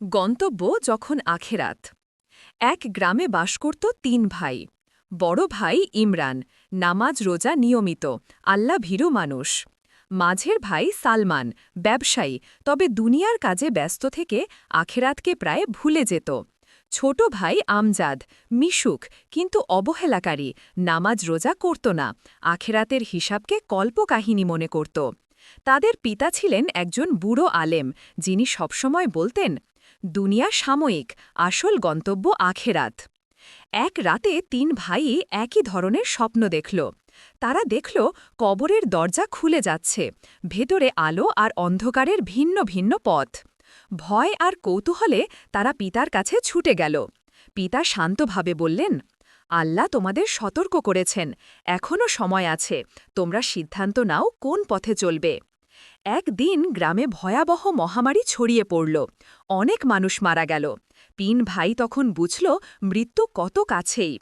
গন্তব্য যখন আখেরাত। এক গ্রামে বাস করত ৩ ভাই। বড় ভাই ইমরান, নামাজ রোজা নিয়মিত, আল্লাহ ভীরু মানুষ। মাঝের ভাই সালমান, ব্যবসায়ী, তবে দুনিয়ার কাজে ব্যস্ত থেকে আখেরাতকে প্রায় ভুলে যেত। ছোট ভাই আমজাদ, মিশুক, কিন্তু অবহেলাকারী, নামাজ রোজা করত না, আখেরাতের হিসাবকে কল্পকাহিনী মনে করত। তাদের পিতা ছিলেন একজন বুড়ো আলেম, যিনি সবসময় বলতেন, দুনিয়া সাময়িক, আসল গন্তব্য আখেরাত। এক রাতে ৩ ভাই একই ধরনের স্বপ্ন দেখল। তারা দেখল কবরের দরজা খুলে যাচ্ছে, ভেতরে আলো আর অন্ধকারের ভিন্ন ভিন্ন পথ। ভয় আর কৌতূহলে তারা পিতার কাছে ছুটে গেল। পিতা শান্তভাবে বললেন, আল্লাহ তোমাদের সতর্ক করেছেন, এখনও সময় আছে, তোমরা সিদ্ধান্ত নাও কোন পথে চলবে। একদিন গ্রামে ভয়াবহ মহামারী ছড়িয়ে পড়ল, অনেক মানুষ মারা গেল। ৩ ভাই তখন বুঝল মৃত্যু কত কাছেই।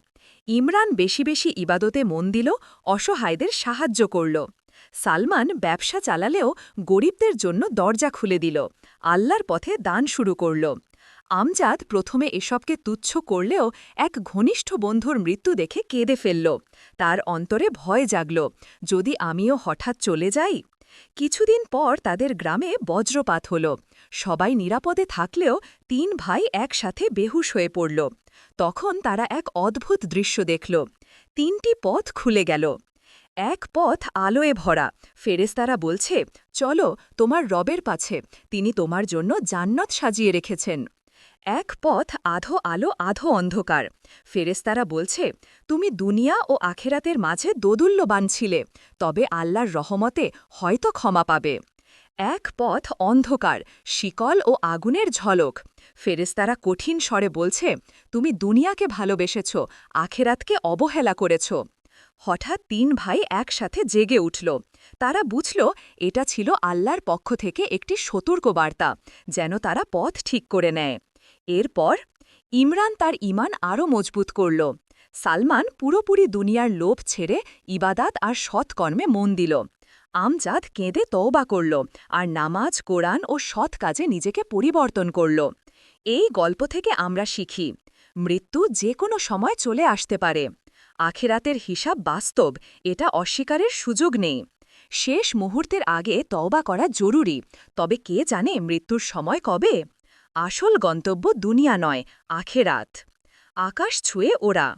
ইমরান বেশি বেশি ইবাদতে মন দিল, অসহায়দের সাহায্য করল। সালমান ব্যবসা চালালেও গরিবদের জন্য দরজা খুলে দিল, আল্লাহর পথে দান শুরু করল। আমজাদ প্রথমে এসবকে তুচ্ছ করলেও এক ঘনিষ্ঠ বন্ধুর মৃত্যু দেখে কেঁদে ফেলল। তার অন্তরে ভয় জাগল, যদি আমিও হঠাৎ চলে যাই। কিছুদিন পর তাদের গ্রামে বজ্রপাত হল। সবাই নিরাপদে থাকলেও ৩ ভাই একসাথে বেহুশ হয়ে পড়ল। তখন তারা এক অদ্ভুত দৃশ্য দেখল। ৩টি পথ খুলে গেল। এক পথ আলোয় ভরা, ফেরেশতারা বলছে, চলো তোমার রবের পাছে, তিনি তোমার জন্য জান্নাত সাজিয়ে রেখেছেন। এক পথ আধো আলো আধো অন্ধকার, ফেরেশতারা বলছে, তুমি দুনিয়া ও আখেরাতের মাঝে দোদুল্যবান ছিলে, তবে আল্লাহর রহমতে হয়তো ক্ষমা পাবে। এক পথ অন্ধকার, শিকল ও আগুনের ঝলক, ফেরেশতারা কঠিন স্বরে বলছে, তুমি দুনিয়াকে ভালোবেসেছ, আখেরাতকে অবহেলা করেছ। হঠাৎ ৩ ভাই একসাথে জেগে উঠল। তারা বুঝল এটা ছিল আল্লাহর পক্ষ থেকে একটি সতর্ক বার্তা, যেন তারা পথ ঠিক করে নেয়। এরপর ইমরান তার ঈমান আরও মজবুত করল। সালমান পুরোপুরি দুনিয়ার লোভ ছেড়ে ইবাদাত আর সৎকর্মে মন দিল। আমজাদ কেঁদে তওবা করল আর নামাজ, কোরআন ও সৎ কাজে নিজেকে পরিবর্তন করল। এই গল্প থেকে আমরা শিখি, মৃত্যু যে কোনো সময় চলে আসতে পারে। আখেরাতের হিসাব বাস্তব, এটা অস্বীকারের সুযোগ নেই। শেষ মুহূর্তের আগে তওবা করা জরুরি, তবে কে জানে মৃত্যুর সময় কবে। আসল গন্তব্য দুনিয়া নয়, আখেরাত। আকাশ ছুঁয়ে ওড়া।